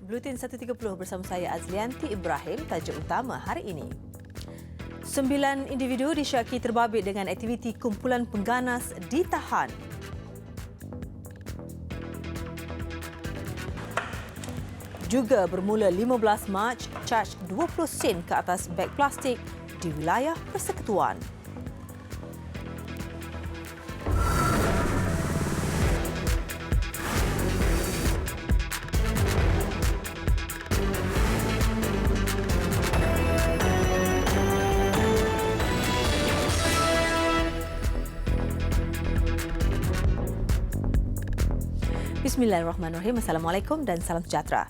Buletin 1.30 bersama saya Azlianti Ibrahim. Tajuk utama hari ini. 9 individu disyaki terbabit dengan aktiviti kumpulan pengganas ditahan. Juga bermula 15 Mac, caj 20 sen ke atas beg plastik di wilayah Persekutuan. Bismillahirrahmanirrahim. Assalamualaikum dan salam sejahtera.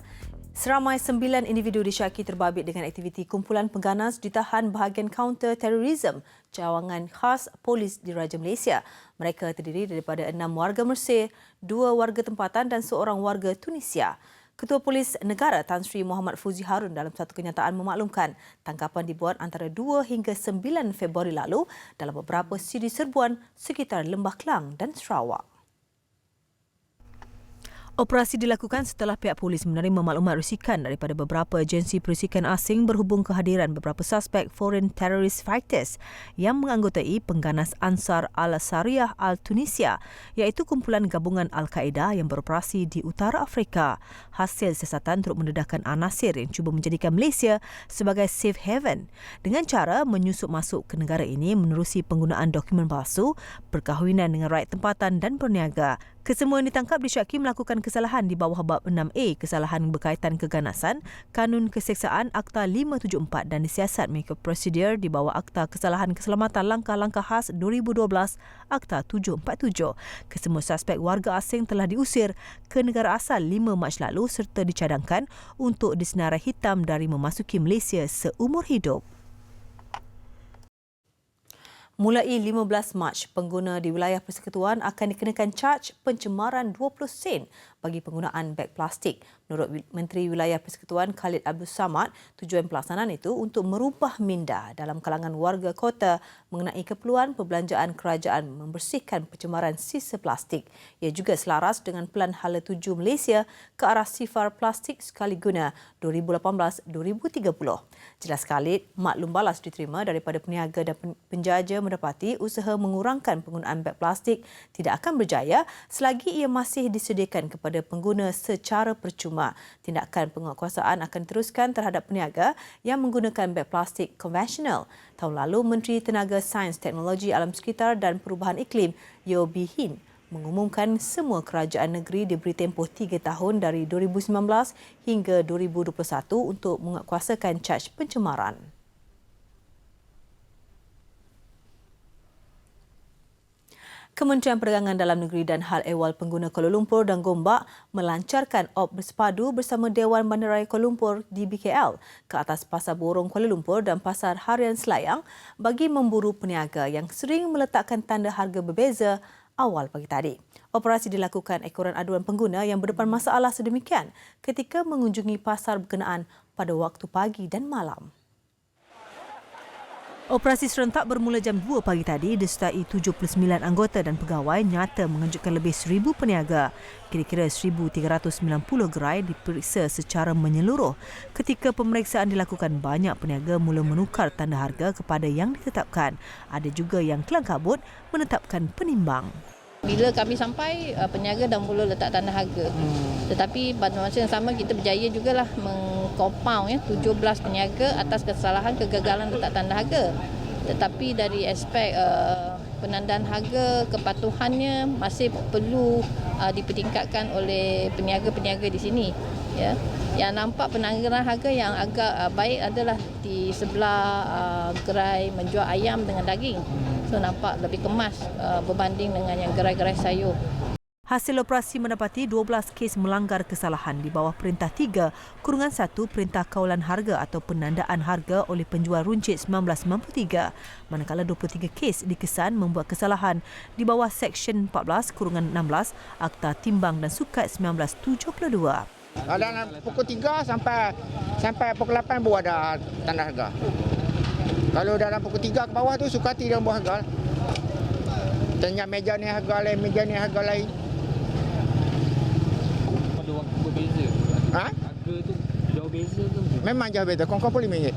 Seramai 9 individu disyaki terbabit dengan aktiviti kumpulan pengganas ditahan bahagian kaunter terorisme cawangan khas polis di Raja Malaysia. Mereka terdiri daripada 6 warga Mesir, 2 warga tempatan dan seorang warga Tunisia. Ketua Polis Negara Tan Sri Muhammad Fuzi Harun dalam satu kenyataan memaklumkan tangkapan dibuat antara 2 hingga 9 Februari lalu dalam beberapa siri serbuan sekitar Lembah Kelang dan Sarawak. Operasi dilakukan setelah pihak polis menerima maklumat risikan daripada beberapa agensi perisikan asing berhubung kehadiran beberapa suspek foreign terrorist fighters yang menganggotai pengganas Ansar al-Sariah al-Tunisia, iaitu kumpulan gabungan Al-Qaeda yang beroperasi di utara Afrika. Hasil siasatan turut mendedahkan anasir yang cuba menjadikan Malaysia sebagai safe haven dengan cara menyusup masuk ke negara ini menerusi penggunaan dokumen palsu, perkahwinan dengan rakyat tempatan dan berniaga. Kesemua yang ditangkap disyaki melakukan kesalahan di bawah bab 6A, kesalahan berkaitan keganasan, Kanun Keseksaan Akta 574 dan disiasat mengikut prosedur di bawah Akta Kesalahan Keselamatan Langkah-Langkah Khas 2012, Akta 747. Kesemua suspek warga asing telah diusir ke negara asal 5 Mac lalu serta dicadangkan untuk disenarai hitam dari memasuki Malaysia seumur hidup. Mulai 15 Mac, pengguna di wilayah Persekutuan akan dikenakan caj pencemaran 20 sen bagi penggunaan beg plastik. Menurut Menteri Wilayah Persekutuan Khalid Abdul Samad, tujuan pelaksanaan itu untuk merubah minda dalam kalangan warga kota mengenai keperluan perbelanjaan kerajaan membersihkan pencemaran sisa plastik. Ia juga selaras dengan Pelan Hala Tuju Malaysia ke arah sifar plastik sekali guna 2018-2030. Jelas Khalid, maklum balas diterima daripada peniaga dan penjaja mendapati usaha mengurangkan penggunaan beg plastik tidak akan berjaya selagi ia masih disediakan kepada pengguna secara percuma. Tindakan penguatkuasaan akan diteruskan terhadap peniaga yang menggunakan beg plastik konvensional. Tahun lalu, Menteri Tenaga Sains, Teknologi Alam Sekitar dan Perubahan Iklim, Yeo Bee Hin, mengumumkan semua kerajaan negeri diberi tempoh 3 tahun dari 2019 hingga 2021 untuk menguatkuasakan caj pencemaran. Kementerian Perdagangan Dalam Negeri dan Hal Ehwal Pengguna Kuala Lumpur dan Gombak melancarkan op bersepadu bersama Dewan Bandaraya Kuala Lumpur di BKL ke atas Pasar Borong Kuala Lumpur dan Pasar Harian Selayang bagi memburu peniaga yang sering meletakkan tanda harga berbeza awal pagi tadi. Operasi dilakukan ekoran aduan pengguna yang berdepan masalah sedemikian ketika mengunjungi pasar berkenaan pada waktu pagi dan malam. Operasi serentak bermula jam 2 pagi tadi disertai 79 anggota dan pegawai nyata mengejutkan lebih 1,000 peniaga. Kira-kira 1,390 gerai diperiksa secara menyeluruh. Ketika pemeriksaan dilakukan, banyak peniaga mula menukar tanda harga kepada yang ditetapkan. Ada juga yang kelang kabut menetapkan penimbang. Bila kami sampai, peniaga dah mula letak tanda harga. Tetapi pada masa yang sama kita berjaya jugalah mengkompaun 17 peniaga atas kesalahan kegagalan letak tanda harga. Tetapi dari aspek penandaan harga, kepatuhannya masih perlu dipertingkatkan oleh peniaga-peniaga di sini. Ya. Yang nampak penanggulangan harga yang agak baik adalah di sebelah gerai menjual ayam dengan daging. So nampak lebih kemas berbanding dengan yang gerai-gerai sayur. Hasil operasi mendapati 12 kes melanggar kesalahan di bawah Perintah 3/1 Perintah Kawalan Harga atau Penandaan Harga oleh Penjual Runcit 1993, manakala 23 kes dikesan membuat kesalahan di bawah Seksyen 14/16 Akta Timbang dan Sukat 1972. Dalam pukul 3 sampai pukul 8 baru ada tanda harga. Kalau dalam pukul 3 ke bawah tu sukati dia buat harga. Tanya meja ni harga lain, meja ni harga lain. Ada waktu berbeza. Ha? Harga tu beza ke? Memang jauh beza, kongkong RM5.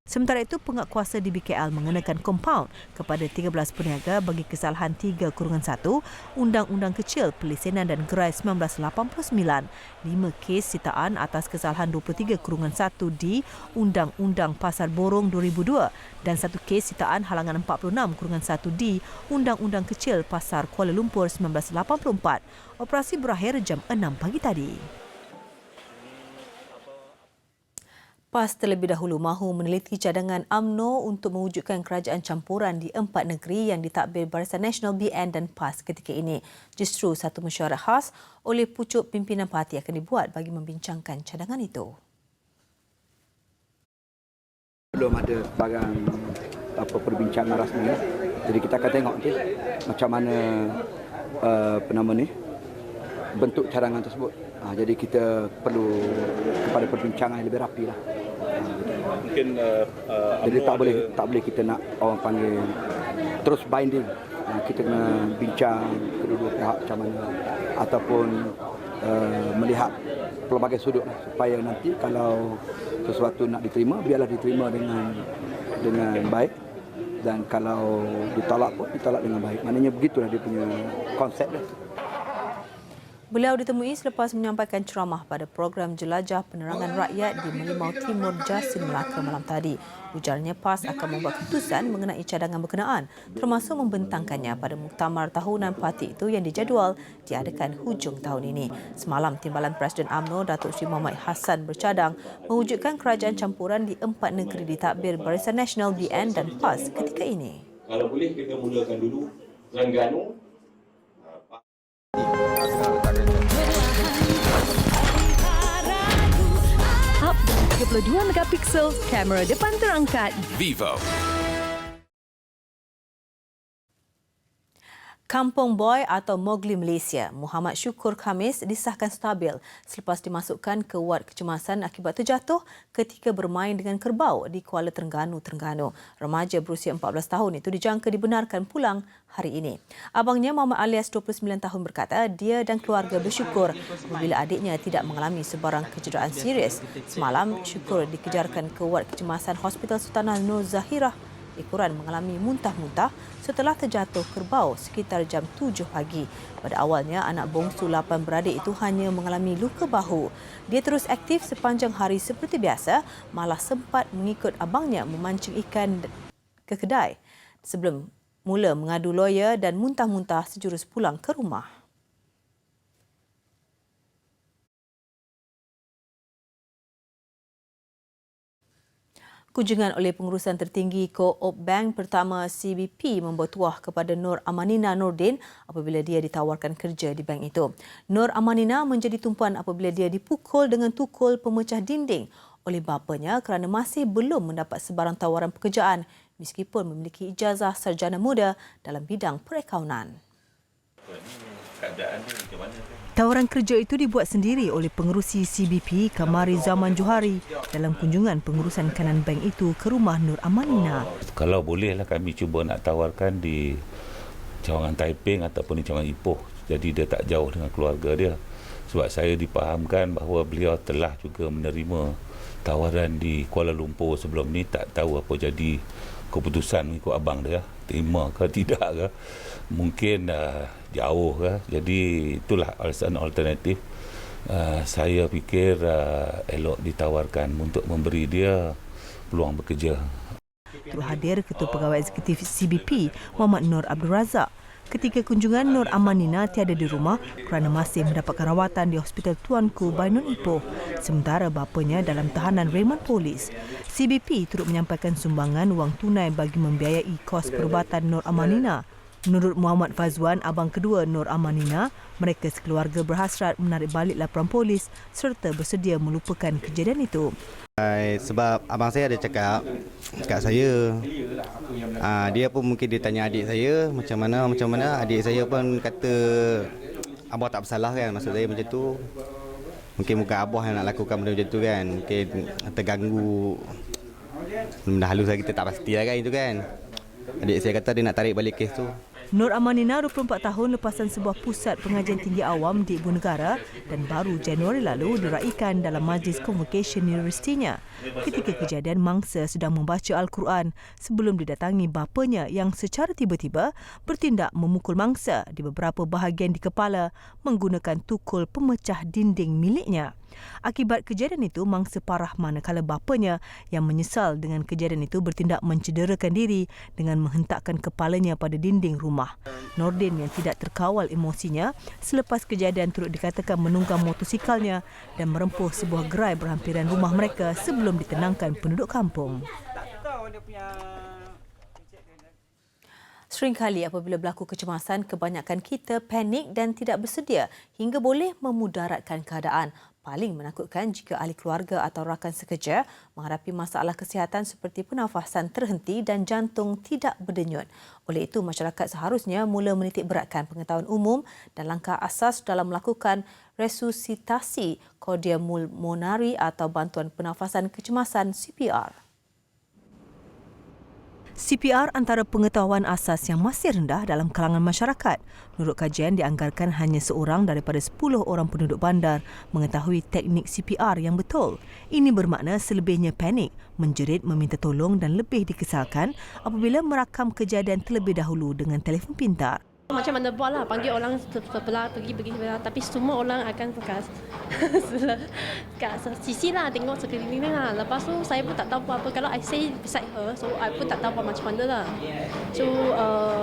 Sementara itu, penguatkuasa di BKL mengenakan kompaun kepada 13 peniaga bagi kesalahan 3/1 Undang-Undang Kecil, Pelisenan dan Gerai 1989, 5 kes sitaan atas kesalahan 23/1 di Undang-Undang Pasar Borong 2002 dan 1 kes sitaan halangan 46/1 di Undang-Undang Kecil Pasar Kuala Lumpur 1984. Operasi berakhir jam 6 pagi tadi. PAS terlebih dahulu mahu meneliti cadangan UMNO untuk mewujudkan kerajaan campuran di 4 negeri yang ditadbir Barisan Nasional BN dan PAS ketika ini. Justru satu mesyuarat khas oleh pucuk pimpinan parti akan dibuat bagi membincangkan cadangan itu. Belum ada barang perbincangan rasmi. Jadi kita akan tengok nanti macam mana bentuk cadangan tersebut. Jadi kita perlu kepada perbincangan yang lebih rapi lah. Mungkin jadi tak boleh kita nak orang panggil terus binding. Kita kena bincang kedua-dua pihak macam mana ataupun melihat pelbagai sudut supaya nanti kalau sesuatu nak diterima biarlah diterima dengan baik dan kalau ditolak pun ditolak dengan baik. Maknanya begitulah dia punya konsep dia. Beliau ditemui selepas menyampaikan ceramah pada program Jelajah Penerangan Rakyat di Merlimau Timur, Jasin, Melaka malam tadi. Ujarnya PAS akan membuat keputusan mengenai cadangan berkenaan termasuk membentangkannya pada muktamar tahunan parti itu yang dijadual diadakan hujung tahun ini. Semalam, Timbalan Presiden UMNO Datuk Seri Muhammad Hassan bercadang mewujudkan kerajaan campuran di 4 negeri ditadbir Barisan Nasional BN dan PAS ketika ini. kalau boleh kita mulakan dulu Terengganu. 32 megapiksel, kamera depan terangkat. Vivo. Kampung Boy atau Mowgli Malaysia, Muhammad Syukur Khamis disahkan stabil selepas dimasukkan ke wad kecemasan akibat terjatuh ketika bermain dengan kerbau di Kuala Terengganu. Remaja berusia 14 tahun itu dijangka dibenarkan pulang hari ini. Abangnya Muhammad alias 29 tahun berkata dia dan keluarga bersyukur apabila adiknya tidak mengalami sebarang kecederaan serius. Semalam, Syukur dikejarkan ke wad kecemasan Hospital Sultanah Nur Zahirah Ikuran mengalami muntah-muntah setelah terjatuh kerbau sekitar jam 7 pagi. Pada awalnya, anak bongsu 8 beradik itu hanya mengalami luka bahu. Dia terus aktif sepanjang hari seperti biasa, malah sempat mengikut abangnya memancing ikan ke kedai sebelum mula mengadu lawyer dan muntah-muntah sejurus pulang ke rumah. Kunjungan oleh pengurusan tertinggi Co-op Bank pertama CBP membuat tuah kepada Nur Amanina Nordin apabila dia ditawarkan kerja di bank itu. Nur Amanina menjadi tumpuan apabila dia dipukul dengan tukul pemecah dinding oleh bapanya kerana masih belum mendapat sebarang tawaran pekerjaan meskipun memiliki ijazah sarjana muda dalam bidang perakaunan. Tawaran kerja itu dibuat sendiri oleh pengerusi CBP Kamari Zaman Johari dalam kunjungan pengurusan kanan bank itu ke rumah Nur Amanina. Kalau bolehlah kami cuba nak tawarkan di Cawangan Taiping ataupun di Cawangan Ipoh. Jadi dia tak jauh dengan keluarga dia. Sebab saya dipahamkan bahawa beliau telah juga menerima tawaran di Kuala Lumpur sebelum ni, tak tahu apa jadi keputusan mengikut abang dia. Terima ke tidak ke. Mungkin jauh ke. Jadi itulah alasan alternatif. Saya fikir elok ditawarkan untuk memberi dia peluang bekerja. Turut hadir Ketua Pegawai Eksekutif CBP Muhammad Nur Abdul Razak. Ketika kunjungan, Nur Amanina tiada di rumah kerana masih mendapatkan rawatan di Hospital Tuanku Bainun Ipoh. Sementara bapanya dalam tahanan Raymond Polis. CBP turut menyampaikan sumbangan wang tunai bagi membiayai kos perubatan Nur Amanina. Menurut Muhammad Fazwan, abang kedua Nur Amanina, mereka sekeluarga berhasrat menarik balik laporan polis serta bersedia melupakan kejadian itu. Sebab abang saya ada cakap kat saya, dia pun mungkin dia tanya adik saya macam mana, adik saya pun kata abah tak bersalah kan, maksud saya macam tu. Mungkin bukan abah yang nak lakukan benda macam tu kan, mungkin terganggu. Benda halus lah kita tak pasti lah kan itu kan. Adik saya kata dia nak tarik balik kes tu. Nur Amanina, 24 tahun, lepasan sebuah pusat pengajian tinggi awam di Ibu Negara dan baru Januari lalu diraikan dalam majlis convocation universitinya ketika kejadian mangsa sedang membaca Al-Quran sebelum didatangi bapanya yang secara tiba-tiba bertindak memukul mangsa di beberapa bahagian di kepala menggunakan tukul pemecah dinding miliknya. Akibat kejadian itu, mangsa parah manakala bapanya yang menyesal dengan kejadian itu bertindak mencederakan diri dengan menghentakkan kepalanya pada dinding rumah. Nordin yang tidak terkawal emosinya selepas kejadian turut dikatakan menunggang motosikalnya dan merempuh sebuah gerai berhampiran rumah mereka sebelum ditenangkan penduduk kampung. Seringkali apabila berlaku kecemasan, kebanyakan kita panik dan tidak bersedia hingga boleh memudaratkan keadaan. Paling menakutkan jika ahli keluarga atau rakan sekerja menghadapi masalah kesihatan seperti pernafasan terhenti dan jantung tidak berdenyut. Oleh itu, masyarakat seharusnya mula menitik beratkan pengetahuan umum dan langkah asas dalam melakukan resusitasi kardiopulmonari atau bantuan pernafasan kecemasan CPR. CPR antara pengetahuan asas yang masih rendah dalam kalangan masyarakat. Menurut kajian, dianggarkan hanya seorang daripada 10 orang penduduk bandar mengetahui teknik CPR yang betul. Ini bermakna selebihnya panik, menjerit, meminta tolong dan lebih dikesalkan apabila merakam kejadian terlebih dahulu dengan telefon pintar. Macam mana buat lah, panggil orang sebelah, pergi sebelah. Tapi semua orang akan kat sisi lah, tengok sekeliling lah. Lepas tu saya pun tak tahu apa. Kalau I say beside her, so I pun tak tahu macam mana lah. So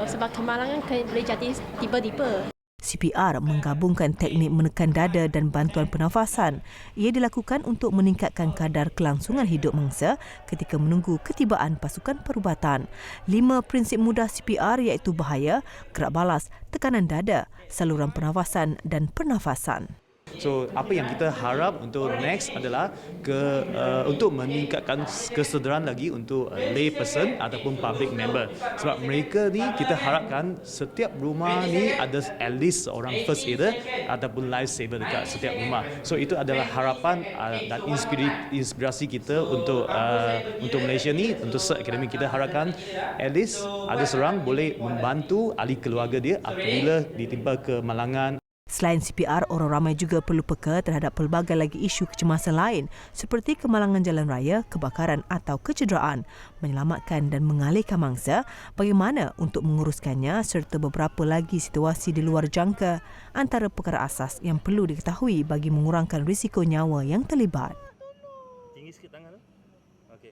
sebab kemalangan boleh jadi tiba-tiba. CPR menggabungkan teknik menekan dada dan bantuan pernafasan. Ia dilakukan untuk meningkatkan kadar kelangsungan hidup mangsa ketika menunggu ketibaan pasukan perubatan. 5 prinsip mudah CPR iaitu bahaya, gerak balas, tekanan dada, saluran pernafasan dan pernafasan. So apa yang kita harap untuk next adalah untuk meningkatkan kesedaran lagi untuk lay person ataupun public member. Sebab mereka ni kita harapkan setiap rumah ni ada at least seorang first aider ataupun life saver dekat setiap rumah. So itu adalah harapan dan inspirasi kita untuk Malaysia ni, untuk Cert Academy. Kita harapkan at least ada seorang boleh membantu ahli keluarga dia apabila ditimpa kemalangan. Selain CPR, orang ramai juga perlu peka terhadap pelbagai lagi isu kecemasan lain seperti kemalangan jalan raya, kebakaran atau kecederaan, menyelamatkan dan mengalihkan mangsa, bagaimana untuk menguruskannya serta beberapa lagi situasi di luar jangka antara perkara asas yang perlu diketahui bagi mengurangkan risiko nyawa yang terlibat. Tinggi sikit tangan tu. Okey.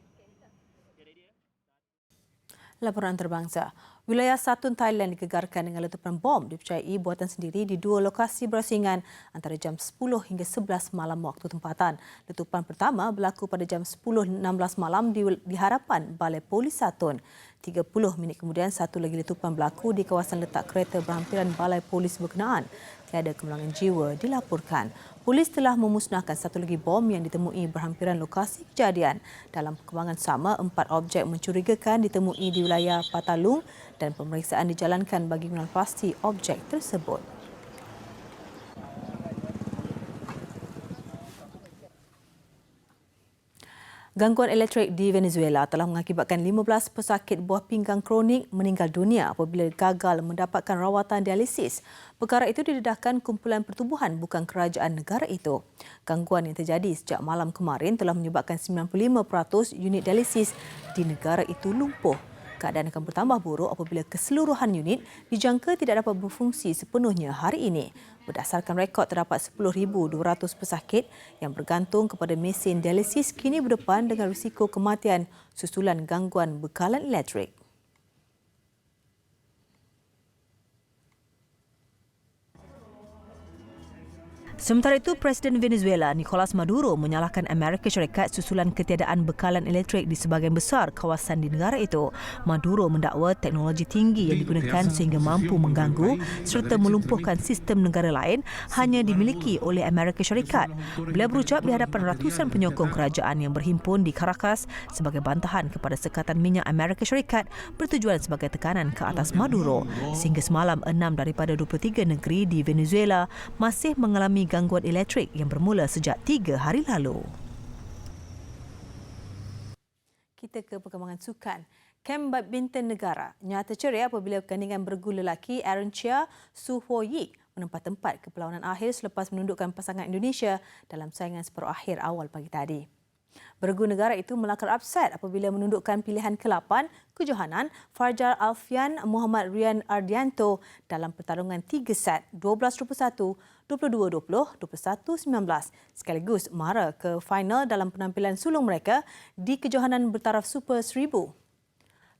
Laporan terbangsa. Wilayah Satun, Thailand digegarkan dengan letupan bom dipercayai buatan sendiri di 2 lokasi berasingan antara jam 10 hingga 11 malam waktu tempatan. Letupan pertama berlaku pada jam 10.16 malam di hadapan Balai Polis Satun. 30 minit kemudian, satu lagi letupan berlaku di kawasan letak kereta berhampiran Balai Polis berkenaan. Tiada kemalangan jiwa dilaporkan. Polis telah memusnahkan satu lagi bom yang ditemui berhampiran lokasi kejadian. Dalam perkembangan sama, 4 objek mencurigakan ditemui di wilayah Patalung dan pemeriksaan dijalankan bagi mengenal pasti objek tersebut. Gangguan elektrik di Venezuela telah mengakibatkan 15 pesakit buah pinggang kronik meninggal dunia apabila gagal mendapatkan rawatan dialisis. Perkara itu didedahkan kumpulan pertubuhan bukan kerajaan negara itu. Gangguan yang terjadi sejak malam kemarin telah menyebabkan 95% unit dialisis di negara itu lumpuh. Keadaan akan bertambah buruk apabila keseluruhan unit dijangka tidak dapat berfungsi sepenuhnya hari ini. Berdasarkan rekod, terdapat 10,200 pesakit yang bergantung kepada mesin dialisis kini berdepan dengan risiko kematian susulan gangguan bekalan elektrik. Sementara itu, Presiden Venezuela Nicolas Maduro menyalahkan Amerika Syarikat susulan ketiadaan bekalan elektrik di sebahagian besar kawasan di negara itu. Maduro mendakwa teknologi tinggi yang digunakan sehingga mampu mengganggu serta melumpuhkan sistem negara lain hanya dimiliki oleh Amerika Syarikat. Beliau berucap di hadapan ratusan penyokong kerajaan yang berhimpun di Caracas sebagai bantahan kepada sekatan minyak Amerika Syarikat bertujuan sebagai tekanan ke atas Maduro. Sehingga semalam, 6 daripada 23 negeri di Venezuela masih mengalami gangguan elektrik yang bermula sejak 3 hari lalu. Kita ke perkembangan sukan. Kem badminton negara nyata ceria apabila pertandingan bergu lelaki Aaron Chia Su Ho Yik menempah tempat ke perlawanan akhir selepas menundukkan pasangan Indonesia dalam saingan separuh akhir awal pagi tadi. Bergu negara itu melakar upset apabila menundukkan pilihan ke-8 kejohanan Farjar Alfian Muhammad Rian Ardianto dalam pertarungan 3 set 12-21, 22-20, 21-19 sekaligus mara ke final dalam penampilan sulung mereka di kejohanan bertaraf Super 1000.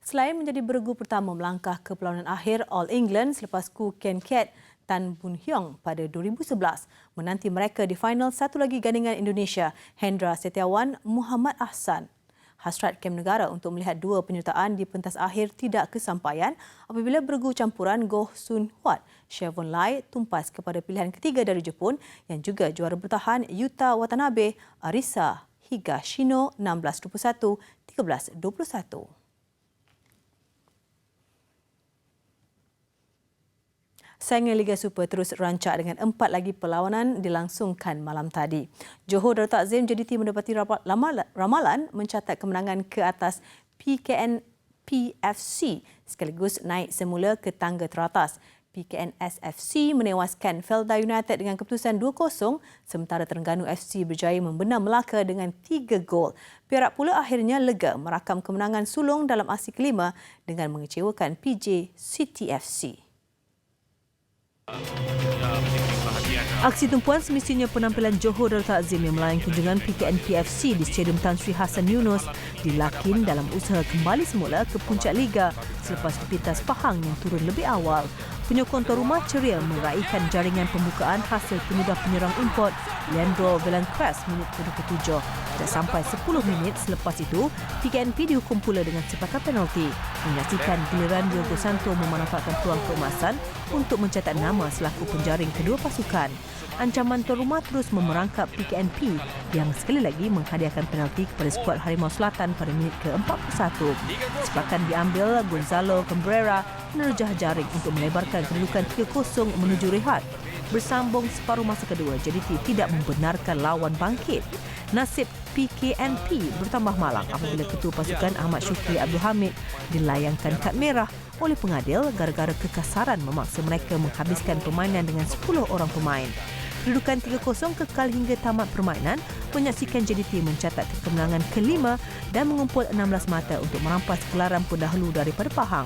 Selain menjadi bergu pertama melangkah ke perlawanan akhir All England selepas Koo Kian Kiat Tan Boon Hyung pada 2011, menanti mereka di final satu lagi gandingan Indonesia, Hendra Setiawan Muhammad Ahsan. Hasrat kem negara untuk melihat dua penyertaan di pentas akhir tidak kesampaian apabila bergu campuran Goh Sun Huat, Shavon Lai tumpas kepada pilihan ketiga dari Jepun yang juga juara bertahan Yuta Watanabe, Arisa Higashino 16-21, 13-21. Saingan Liga Super terus rancak dengan 4 lagi perlawanan dilangsungkan malam tadi. Johor Darul Takzim JDT mendapati ramalan mencatat kemenangan ke atas PKNP-FC sekaligus naik semula ke tangga teratas. PKNS-FC menewaskan Felda United dengan keputusan 2-0 sementara Terengganu FC berjaya membenam Melaka dengan 3 gol. Perak pula akhirnya lega merakam kemenangan sulung dalam aksi kelima dengan mengecewakan PJ City FC. Aksi tumpuan semestinya penampilan Johor Darul Takzim yang melayani kunjungan PKNP-FC di Stadium Tan Sri Hassan Yunos dilakin dalam usaha kembali semula ke puncak Liga selepas dipintas Pahang yang turun lebih awal. Penyokong tuan rumah ceria meraihkan jaringan pembukaan hasil penyudah penyerang import Leandro Velancres minit ke-27. Tidak sampai 10 minit selepas itu, PKNP dihukum pula dengan sepakan penalti. Menyaksikan giliran Diogo Santo memanfaatkan peluang keemasan untuk mencatat nama selaku penjaring kedua pasukan. Ancaman tuan rumah terus memerangkap PKNP yang sekali lagi menghadiahkan penalti kepada skuad Harimau Selatan pada minit ke-41. Sepakan diambil Gonzalo Cabrera menerjah jaring untuk melebarkan kedudukan 3-0 menuju rehat. Bersambung separuh masa kedua, JDT tidak membenarkan lawan bangkit. Nasib PKNP bertambah malang apabila ketua pasukan Ahmad Syukri Abdul Hamid dilayangkan kad merah oleh pengadil gara-gara kekasaran memaksa mereka menghabiskan permainan dengan 10 orang pemain. Kedudukan 3-0 kekal hingga tamat permainan, menyaksikan JDT mencatat kemenangan kelima dan mengumpul 16 mata untuk merampas gelaran pendahulu daripada Pahang.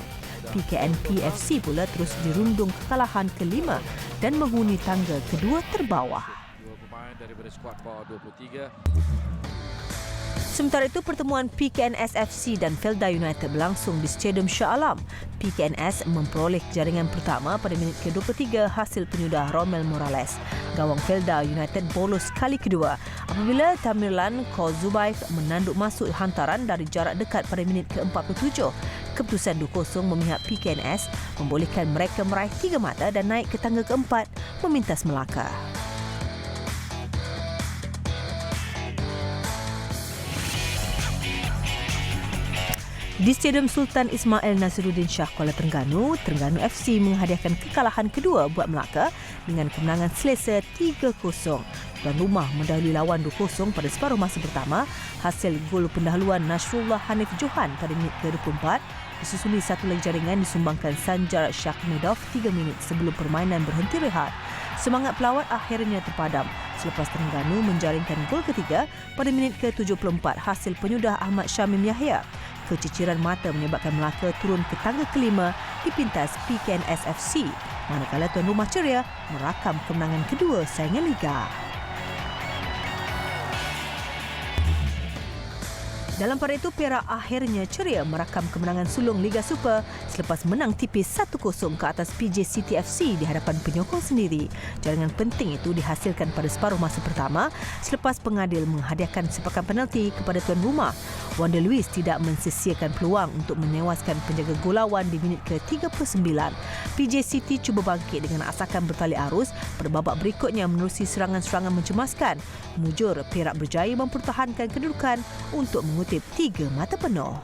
PKNP-FC pula terus dirundung kekalahan kelima dan menghuni tangga kedua terbawah. Dua pemain daripada skuad bawah 23. Sementara itu, pertemuan PKNS-FC dan Felda United berlangsung di Stadium Shah Alam. PKNS memperoleh jaringan pertama pada minit ke-23 hasil penyudah Romel Morales. Gawang Felda United bolos kali kedua apabila Tamerlan Kozubayev menanduk masuk hantaran dari jarak dekat pada minit ke-47. Keputusan 2-0 memihak PKNS membolehkan mereka meraih 3 mata dan naik ke tangga keempat memintas Melaka. Di Stadium Sultan Ismail Nasiruddin Shah Kuala Terengganu, Terengganu FC menghadiahkan kekalahan kedua buat Melaka dengan kemenangan selesa 3-0. Tuan rumah mendahului lawan 2-0 pada separuh masa pertama hasil gol pendahuluan Nasrullah Hanif Johan pada minit ke-24 disusuli satu lagi jaringan disumbangkan Sanjar Shahmedov 3 minit sebelum permainan berhenti rehat. Semangat pelawat akhirnya terpadam selepas Terengganu menjaringkan gol ketiga pada minit ke-74 hasil penyudah Ahmad Syamim Yahya. Keciciran mata menyebabkan Melaka turun ke tangga kelima dipintas PKNS-FC, manakala tuan rumah ceria merakam kemenangan kedua saingan Liga. Dalam pada itu, Perak akhirnya ceria merakam kemenangan sulung Liga Super selepas menang tipis 1-0 ke atas PJ City FC di hadapan penyokong sendiri. Jaringan penting itu dihasilkan pada separuh masa pertama selepas pengadil menghadiahkan sepakan penalti kepada tuan rumah. Wanda Lewis tidak mensesiakan peluang untuk menewaskan penjaga gol lawan di minit ke-39. PJ City cuba bangkit dengan asakan bertali arus pada babak berikutnya menerusi serangan-serangan mencemaskan. Mujur, Perak berjaya mempertahankan kedudukan untuk mengutip 3 mata penuh.